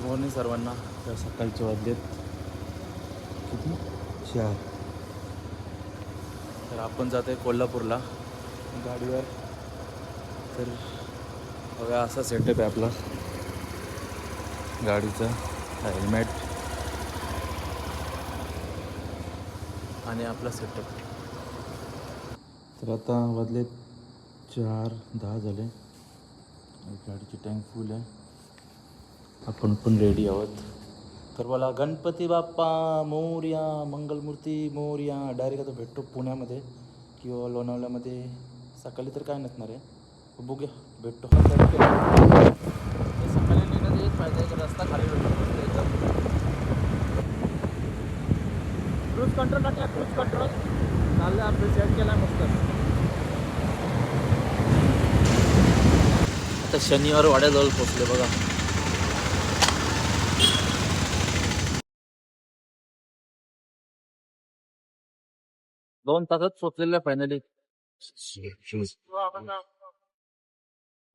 Morning सर्वांना. तर सकाळचे वाजलेत किती 4. तर आपण जातो आहे कोल्हापूरला गाडीवर. तर बघा असा सेटअप आहे आपला गाडीचा. हेल्मेट आणि आपला सेटअप. तर आता वाजले 4:10 झाले. गाडीची टँक फुल आहे. आपण पण रेडी आहोत. तर बोला गणपती बाप्पा मोरया, मंगलमूर्ती मोरया. डायरेक्ट आता भेटतो पुण्यामध्ये किंवा लोणावळ्यामध्ये. सकाळी तर काय नसणार आहे, बघूया भेटतो. सकाळी निघण्याचा एक फायदा आहे, रस्ता खाली भेटतो एकदम. क्रूज कंट्रोल टाकला, क्रूज कंट्रोल चाललं आपलं, सेट केला मस्त. आता शनिवार वाड्याजवळ पोचले बघा. दोन तासात पोचलेलं फायनली.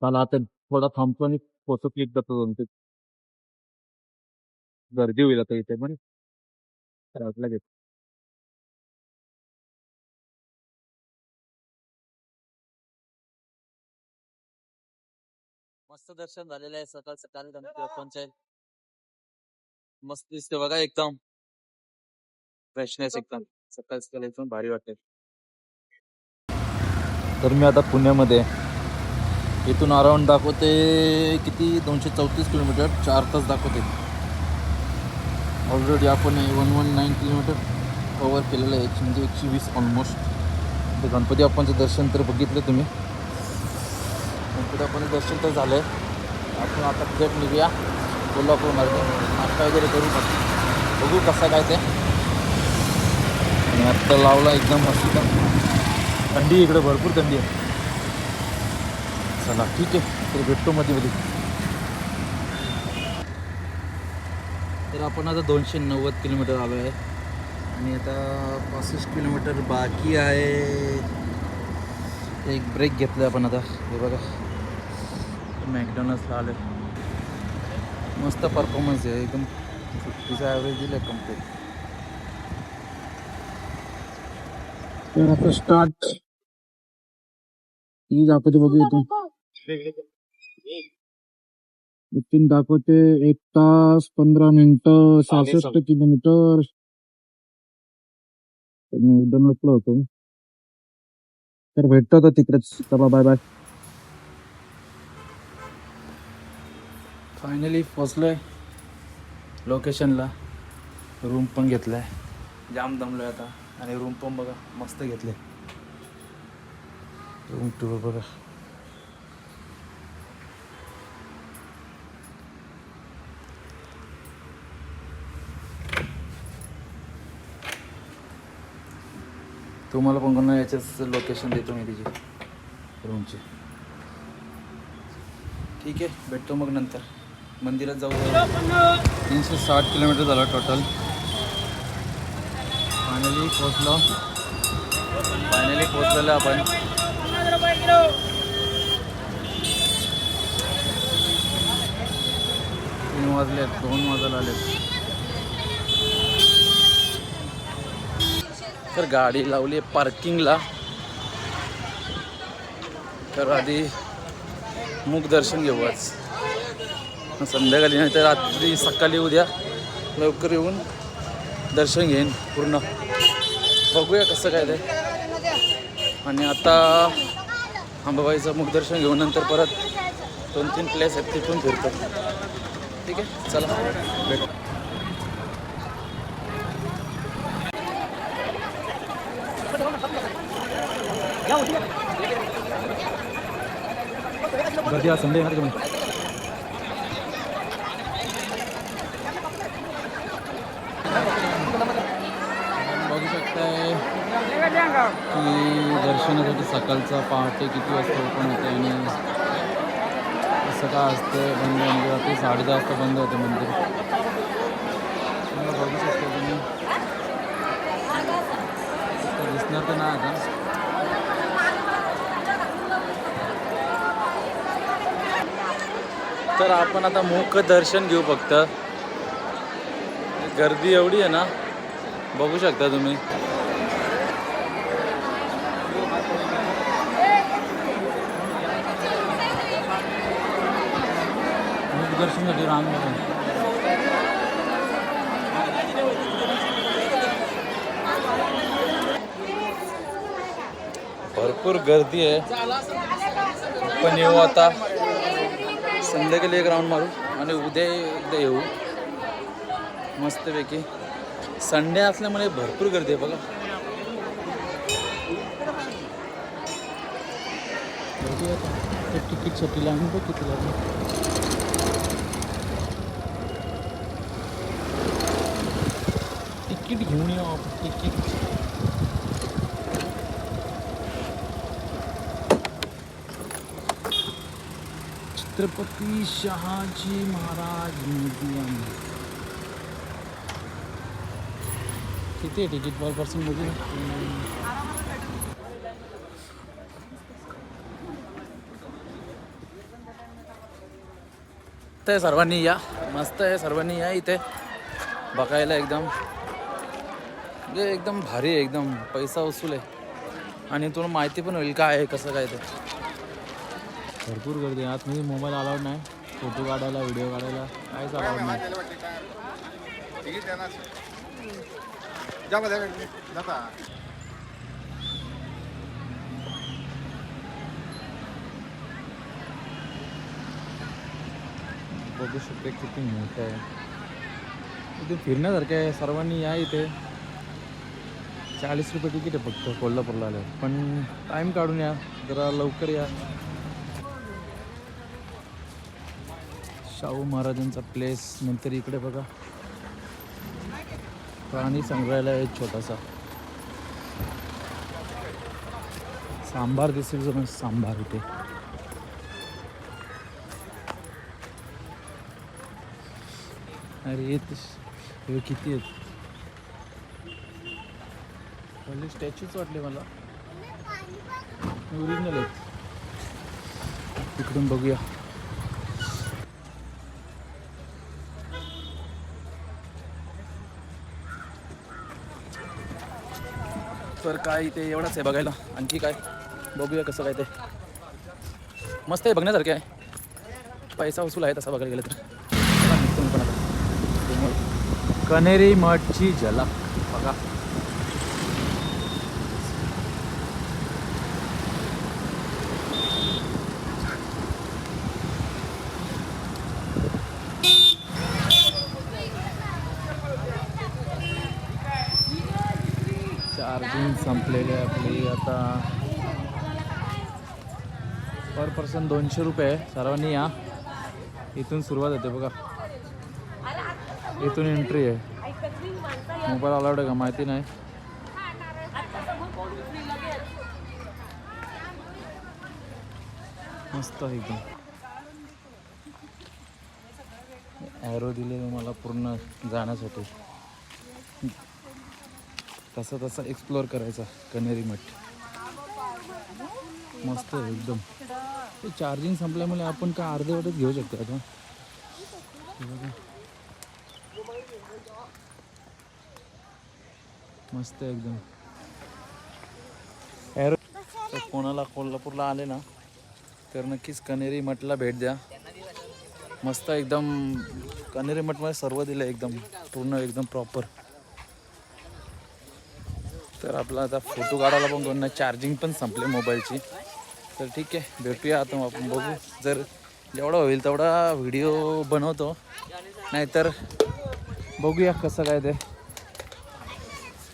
चला आता थोडा थांबतो आणि फोटो क्लिक करतो. दोन ते गर्दी होईल आता इथे पण. लागेल. मस्त दर्शन झालेलं आहे सकाळ सकाळी. गणपती बाप्पांचे मस्त दिसते बघा, एकदम फ्रेशनेस एकदम. सकाळ सकाळी एकदम भारी वाटते. तर मी आता पुण्यामध्ये इथून अराउंड दाखवते किती 234 किलोमीटर, 4 तास दाखवते. ऑलरेडी आपण 119 किलोमीटर कवर केलेलं आहे, म्हणजे 120 ऑलमोस्ट. तर गणपती बाप्पांचं दर्शन तर बघितलं तुम्ही. गणपती बाप्पांचं दर्शन तर झालं आहे. आपण आता थेट निघूया कोल्हापूरमध्ये. नाश्ता वगैरे करू, बघू कसं काय ते. आणि आत्ता लावला एकदम मस्त. थंडी इकडे भरपूर थंडी आहे. चला ठीक आहे, तर भेटतो मध्ये मध्ये. तर आपण आता 290 किलोमीटर आलो आहे आणि आता 65 किलोमीटर बाकी आहे. एक ब्रेक घेतला आपण आता. हे बघा मॅकडॉनल्ड्सला आलं. मस्त परफॉर्मन्स आहे एकदम. 50चा ॲव्हरेज दिलं आहे कम्प्लीट. तर आता स्टार्ट ही दाखवते बघूया तू. इथून दाखवते 1 तास 15 मिनिटं 66 किलोमीटर. एकदम नसलं होतं. तर भेटतो आता तिकडेच. चला बाय बाय. फायनली पोचलोय लोकेशनला. रूम पण घेतलाय. जाम दमलोय आता. आणि रूम पण बघा मस्त घेतले. रूम टूर बघा. तुम्हाला पण कोणा याच्याच लोकेशन देतो मी तिची रूमची. ठीक आहे, भेटतो मग नंतर. मंदिरात जाऊ. 360 किलोमीटर झाला टोटल. फायनली पोचलेलं आपण. 3 वाजले, 2 वाजायला आले. तर गाडी लावली आहे पार्किंगला. तर आधी मुख दर्शन घेऊ आज संध्याकाळी, नाही तर रात्री सकाळी उद्या लवकर येऊन दर्शन घेईन पूर्ण. बघूया कसं काय ते. आणि आता अंबाबाईचं मुख दर्शन घेऊन नंतर परत 2-3 प्लेस आहेत तिथून फिरतो. ठीक आहे, चला भेट. गर्दी आज संडे आहे का. बघू शकताय की दर्शनासाठी सकाळचा पहाटे किती वाजता ओपन होते आणि कसं काय असतं. बंद म्हणजे रात्री 10:30 वाजता बंद होते मंदिर. बघू शकता तुम्ही. दिसणार तर नाही आता. तर आपण आता मुख दर्शन घेऊ फक्त. गर्दी एवढी आहे ना, बघू शकता तुम्ही. दर्शनासाठी रांग भरपूर गर्दी आहे. पण येऊ आता संध्याकाळी एक राऊंड मारू आणि उद्या एकदा येऊ मस्तपैकी. संडे असल्यामुळे भरपूर गर्दी आहे बघा. तिकीटसाठी लागून बघ किती लागून. तिकीट घेऊन येऊ आपण. Ticket Chhatrapati Shahaji Maharaj museum. किती आहे तिकीट पर पर्सन बघू. ते सर्वांनी या, मस्त आहे. सर्वांनी या इथे बघायला. एकदम म्हणजे एकदम भारी आहे. एकदम पैसा वसूल आहे आणि तुला माहिती पण होईल काय आहे कसं काय ते. भरपूर गर्दी आहे. आतमध्ये मोबाईल अलाउड नाही. फोटो काढायला व्हिडिओ काढायला काहीच अलाउड नाही. बघू शकते किती मोठं आहे. इथे फिरण्यासारखं आहे. सर्वांनी या इथे. 40 रुपये तिकीट आहे फक्त कोल्हापूरला आलं. पण टाईम काढून या, जरा लवकर या. शाहू महाराजांचा प्लेस. नंतर इकडे बघा प्राणी संग्रहालय आहे छोटासा. सांबार दिसेल जरा. सांबार इथे अरे हे किती आहेत. पहिले स्टॅच्यूच वाटले मला. ओरिजिनल आहेत. तिकडून बघूया. तर काय ते एवढंच आहे बघायला. आणखी काय बघूया कसं काय ते. मस्त आहे बघण्यासारखे आहे. पैसा वसूल आहे तसा बघायला गेलं तर. कनेरी मठची झलक बघा. चार्जिंग संपलेले आपली आता. पर पर्सन 200 रुपये आहे. सर्वांनी या. इथून सुरुवात होते बघा. इथून एंट्री आहे. मोबाईल अलाउड आहे का माहिती नाही. मस्त आहे एकदम. ॲरो दिले मला पूर्ण जाण्यासाठी. तसं तसं एक्सप्लोअर करायचा कनेरी मठ. मस्त आहे एकदम. ते चार्जिंग संपल्यामुळे आपण काय अर्धवटच घेऊ शकतो आता. मस्त आहे एकदम. ॲरो तर कोणाला कोल्हापूरला आले ना तर नक्कीच कनेरी मठला भेट द्या. मस्त एकदम. कनेरी मठमध्ये सर्व दिलं एकदम पूर्ण एकदम प्रॉपर. तर आपला आता फोटो काढायला पण कोण नाही. चार्जिंग पण संपले मोबाईलची. तर ठीक आहे भेटूया आता. आपण बघू. जर जेवढा होईल तेवढा व्हिडिओ बनवतो. नाहीतर बघूया कसं काय ते.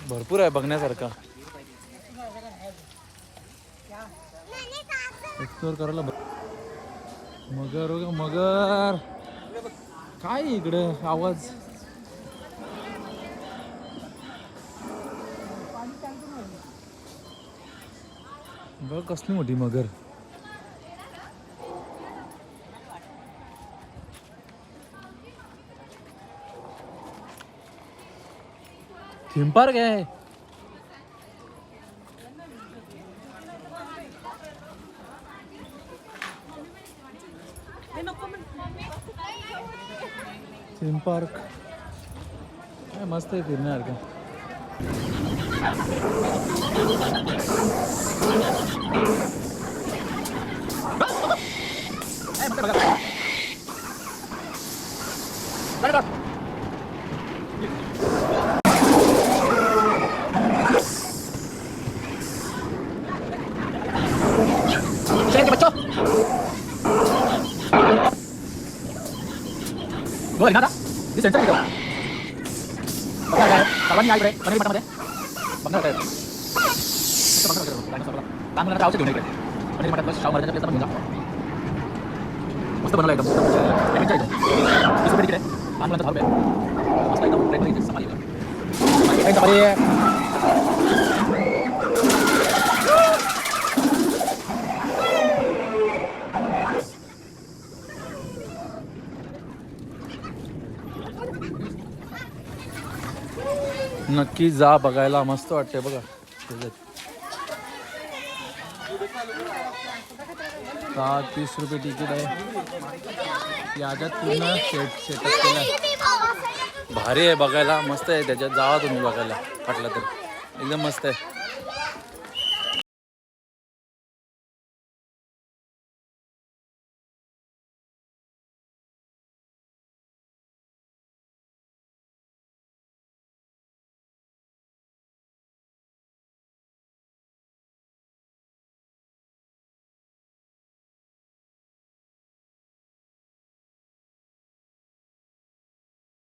भरपूर आहे बघण्यासारखं. एक्सप्लोअर करायला. मगर हो मगर. काय इकडे आवाज. बघ कसली मोठी मगर. थीम पार्क आहे. थीम पार्क मस्त आहे फिरण्यासारखं. सर्वांनी इकडे कनेरी मठामध्ये बघणार काय लहान मुलांना औषध घेऊन इकडे कनेरी मठात शाहू महाराजांच्या प्लेसला पण घेऊन जा. मस्त बनवलं एकदम 20 रुपये तिकडे लहान मुलांचा 10 रुपये मस्त एकदम ट्रेनमध्ये सफारी ट्रेन सफारी नक्की जा बघायला, मस्त वाटते बघा. 30 रुपये तिकीट आहे. याच्यात पूर्ण सेटअप केलं आहे. भारी आहे बघायला, मस्त आहे. त्याच्यात जावा तुम्ही बघायला वाटलं तर, एकदम मस्त आहे.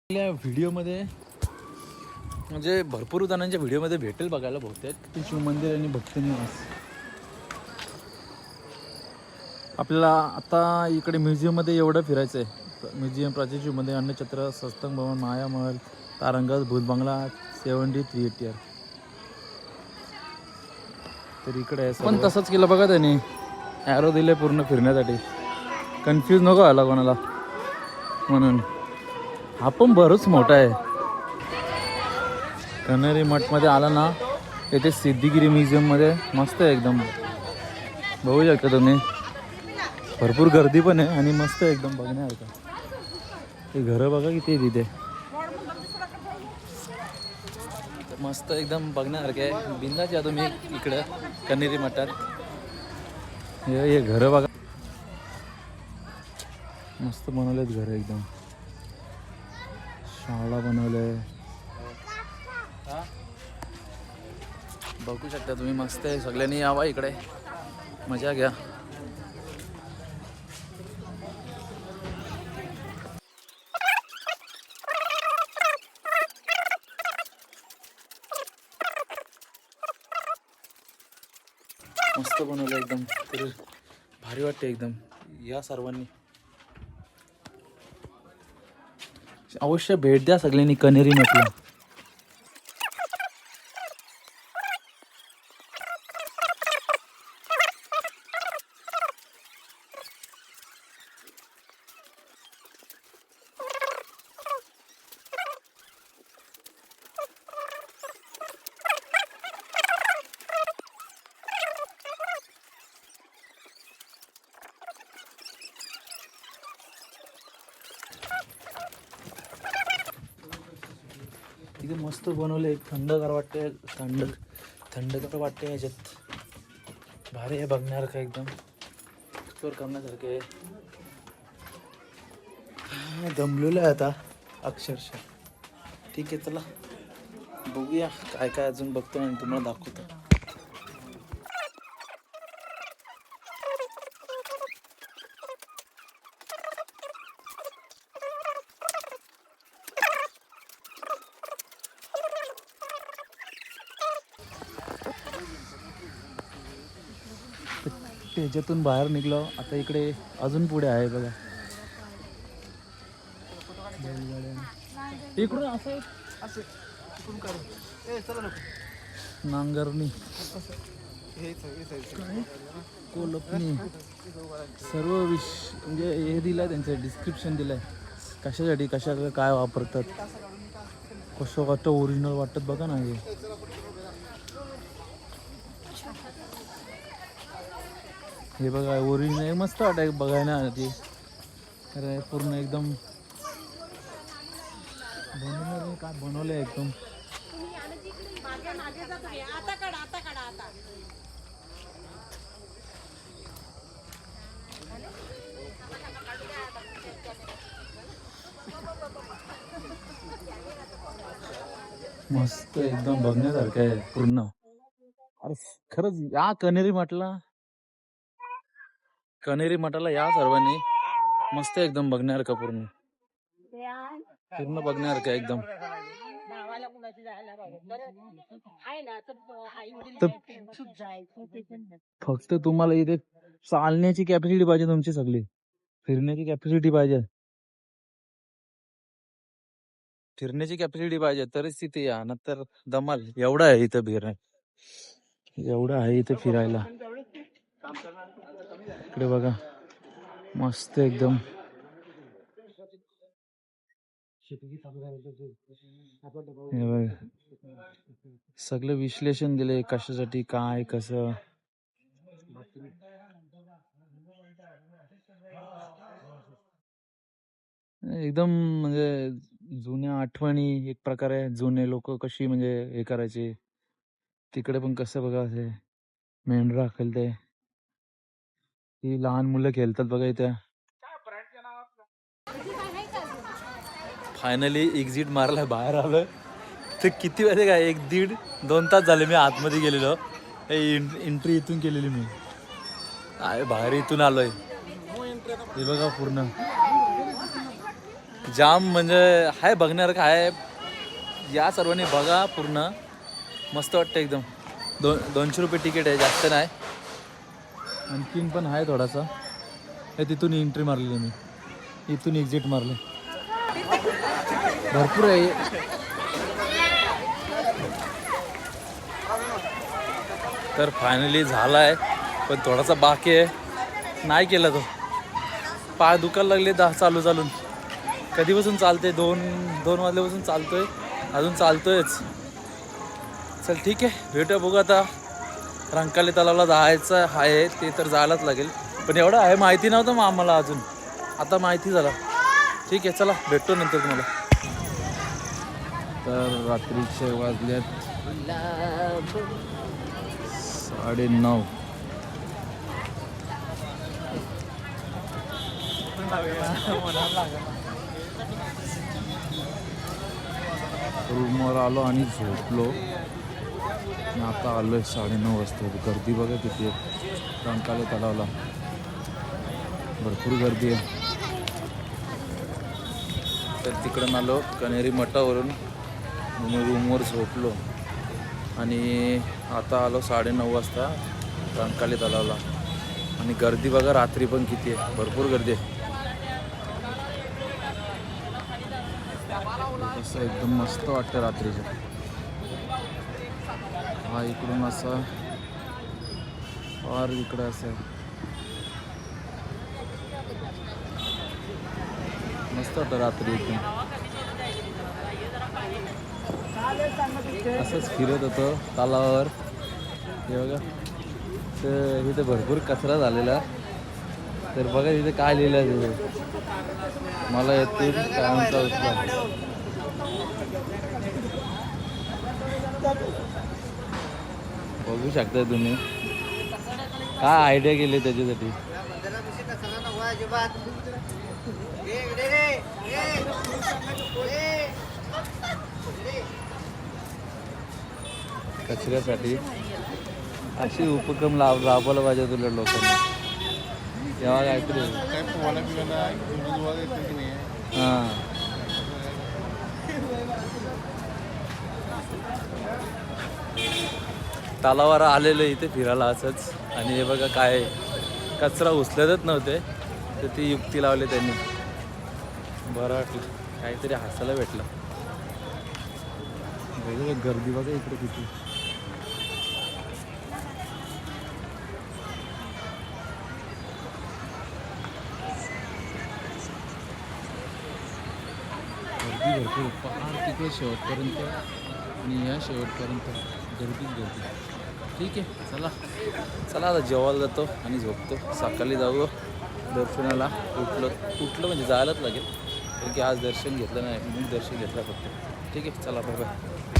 आपल्या व्हिडिओमध्ये म्हणजे भरपूर जणांच्या व्हिडिओमध्ये भेटेल बघायला बहुतेक ते शिवमंदिर आणि भक्तनिवास. आपल्याला आता इकडे म्युझियममध्ये एवढं फिरायचं आहे. म्युझियम, प्राचीन शिवमंदिर, अन्नछत्र, सत्संग भवन, माया महल, तारंगज, भूतबंगला, 70 380. तर इकडे आहे पण तसंच केलं बघा त्यांनी, ॲरो दिले पूर्ण फिरण्यासाठी. कन्फ्यूज नको व्हायला कोणाला म्हणून. हा पण बरंच मोठा आहे. कन्हेरी मठमध्ये आला ना, येथे सिद्धिगिरी म्युझियममध्ये मस्त आहे एकदम. बघू शकता तुम्ही, भरपूर गर्दी पण आहे आणि मस्त आहे एकदम बघण्यासारखं. ते घरं बघा किती आहे तिथे, मस्त एकदम बघण्यासारखं आहे. बिंदास या तुम्ही इकडं कन्हेरी मठात. हे घरं बघा, मस्त बनवलेत घरं एकदम. शाळा बनवलंय, बघू शकता तुम्ही. मस्त आहे, सगळ्यांनी यावा इकडे, मजा घ्या. मस्त बनवलं एकदम, तर भारी वाटते एकदम. या सर्वांनी अवश्य भेट द्या सगळ्यांनी कन्हेरी मठला. इथे मस्त बनवले, थंडगार वाटते, थंडगार वाटते. ह्याच्यात भारी आहे बघण्यासारखं, एकदम एक्सप्लोर करण्यासारखं आहे. दमलेलं आहे आता अक्षरशः. ठीक आहे, चला बघूया काय काय अजून बघतो आणि तुम्हाला दाखवतो. ह्याच्यातून बाहेर निघलो, आता इकडे अजून पुढे आहे बघा. इकडून असं नांगरणी, कोलपणी, सर्व म्हणजे हे दिलंय, त्यांचं डिस्क्रिप्शन दिलंय कशासाठी, कशाला काय वापरतात, कसं वाटतं, ओरिजिनल वाटतात बघा ना. हे बघा ओरिजिनल, मस्त वाटतं बघायला ते. अरे पूर्ण एकदम बनवणार काय बनवलंय एकदम. मस्त एकदम बघण्यासारखं आहे पूर्ण. अरे खरंच या कनेरी मठाला या सर्वांनी. मस्त एकदम बघण्यासारखं पूर्ण बघण्यासारखं एकदम. फक्त तुम्हाला इथे चालण्याची कॅपॅसिटी पाहिजे तुमची, सगळी फिरण्याची कॅपॅसिटी पाहिजे तरच तिथे या. नंतर दमाल. एवढं आहे इथं फिरायला. इकडे बघा मस्त एकदम. हे बघा सगळं विश्लेषण दिले कशासाठी काय कसं. एकदम म्हणजे जुन्या आठवणी एक प्रकारे. जुने लोक कशी म्हणजे हे करायचे. तिकडे पण कसं बघा असे मेंढरा खेळते. ही लहान मुलं खेळतात बघा इथे. फायनली एक्झिट मारलाय, बाहेर आलोय. ते किती वेळ काय 1-1.5-2 तास झाले मी आतमध्ये गेलेलो. एंट्री इथून केलेली मी. बाहेर इथून आलोय. हे बघा पूर्ण जाम म्हणजे हाय बघण्यासारखं आहे. या सर्वांनी बघा पूर्ण. मस्त वाटतं एकदम. 200 रुपये तिकीट आहे, जास्त नाही. आणखीन पण आहे थोडासा. हे तिथून एंट्री मारलेली मी, इथून एक्झिट मारले. भरपूर आहे. तर फायनली झालाय, पण थोडासा बाकी आहे. नाही केला तो. पाय दुखायला लागले चालून. कधीपासून चालते 2 वाजल्यापासून चालतोय, अजून चालतोयच. चल ठीक आहे, भेटूया. बघू आता रंकाळी तलावाला जायचं आहे, ते तर जायलाच लागेल. पण एवढं आहे माहिती नव्हतं मग आम्हाला अजून, आता माहिती झालं. ठीक आहे चला, भेटतो नंतर तुम्हाला. तर रात्रीचे वाजल्यात 9:30. रूमवर आलो आणि झोपलो. आता आलोय 9:30 वाजता. गर्दी बघा किती आहे रंकाळी तलावाला. भरपूर गर्दी आहे. तर तिकडून आलो कनेरी मठावरून, रूमवर झोपलो आणि आता आलो 9:30 वाजता रंकाळी तलावाला. आणि गर्दी बघा रात्री पण किती आहे, भरपूर गर्दी आहे. असं एकदम मस्त वाटतं रात्रीचं. हा इकडून असं फार इकडं असं मस्त वाटतं रात्री एकदम. असंच फिरत होतो तलावावर. हे बघा तर इथे भरपूर कचरा झालेला. तर बघा इथे काय लिहिलं आहे तिथे, मला येते कायमचा उचला. बघू शकता तुम्ही काय आयडिया केली त्याच्यासाठी. कचऱ्यासाठी अशी उपक्रम राबवला पाहिजे तुला लोकांनी. तेव्हा काहीतरी हां. तलावावर आलेलं इथे फिरायला असंच. आणि हे बघा काय कचरा उचलतच नव्हते, तर ती युक्ती लावली त्यांनी. बरं वाटलं, काहीतरी हसायला भेटलं. वेगळं गर्दी बघा इकडे किती. गर्दी भरपूर फार तिकडे शेवटपर्यंत, आणि या शेवटपर्यंत गर्दीच गर्दी. ठीक आहे चला आता जेवायला जातो आणि झोपतो. सकाळी जाऊ दर्शनाला. उठलं म्हणजे जायलाच लागेल, कारण की आज दर्शन घेतलं नाही, मी दर्शन घेतलं फक्त. ठीक आहे चला बाय बाय.